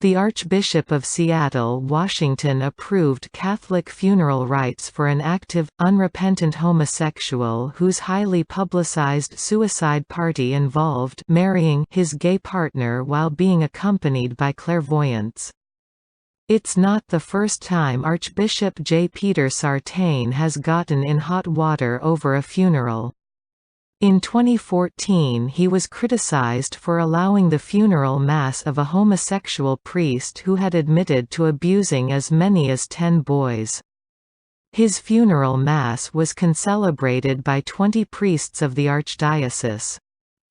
The Archbishop of Seattle, Washington approved Catholic funeral rites for an active, unrepentant homosexual whose highly publicized suicide party involved marrying his gay partner while being accompanied by clairvoyants. It's not the first time Archbishop J. Peter Sartain has gotten in hot water over a funeral. In 2014 he was criticized for allowing the funeral mass of a homosexual priest who had admitted to abusing as many as 10 boys. His funeral mass was concelebrated by 20 priests of the archdiocese.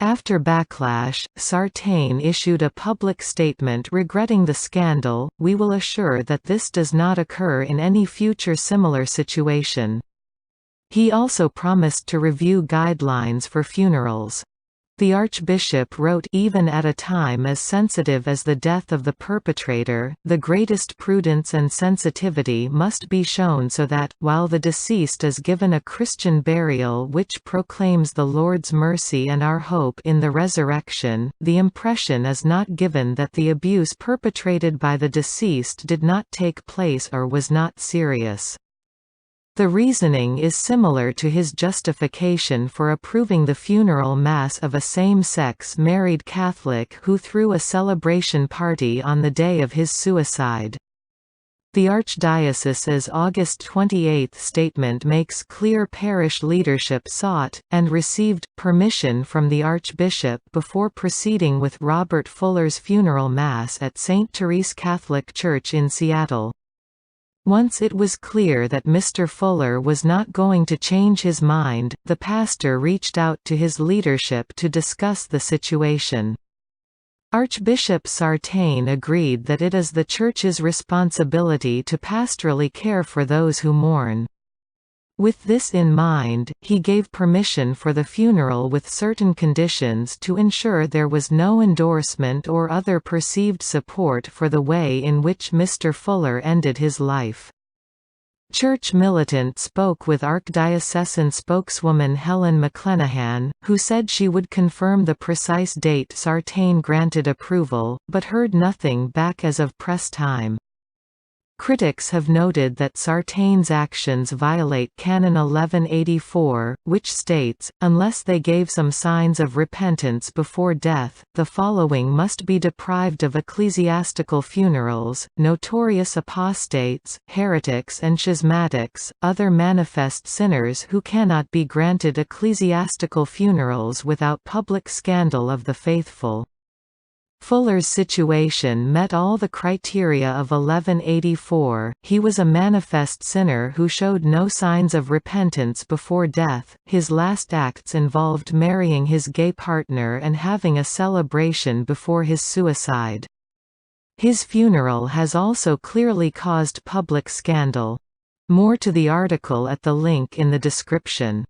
After backlash, Sartain issued a public statement regretting the scandal. "We will assure that this does not occur in any future similar situation." He also promised to review guidelines for funerals. The Archbishop wrote, "Even at a time as sensitive as the death of the perpetrator, the greatest prudence and sensitivity must be shown so that, while the deceased is given a Christian burial which proclaims the Lord's mercy and our hope in the resurrection, the impression is not given that the abuse perpetrated by the deceased did not take place or was not serious." The reasoning is similar to his justification for approving the funeral mass of a same-sex married Catholic who threw a celebration party on the day of his suicide. The Archdiocese's August 28 statement makes clear parish leadership sought, and received, permission from the Archbishop before proceeding with Robert Fuller's funeral mass at St. Therese Catholic Church in Seattle. Once it was clear that Mr. Fuller was not going to change his mind, the pastor reached out to his leadership to discuss the situation. Archbishop Sartain agreed that it is the Church's responsibility to pastorally care for those who mourn. With this in mind, he gave permission for the funeral with certain conditions to ensure there was no endorsement or other perceived support for the way in which Mr. Fuller ended his life. Church Militant spoke with Archdiocesan spokeswoman Helen McClenahan, who said she would confirm the precise date Sartain granted approval, but heard nothing back as of press time. Critics have noted that Sartain's actions violate Canon 1184, which states, unless they gave some signs of repentance before death, the following must be deprived of ecclesiastical funerals: notorious apostates, heretics and schismatics, other manifest sinners who cannot be granted ecclesiastical funerals without public scandal of the faithful. Fuller's situation met all the criteria of 1184. He was a manifest sinner who showed no signs of repentance before death. His last acts involved marrying his gay partner and having a celebration before his suicide. His funeral has also clearly caused public scandal. More to the article at the link in the description.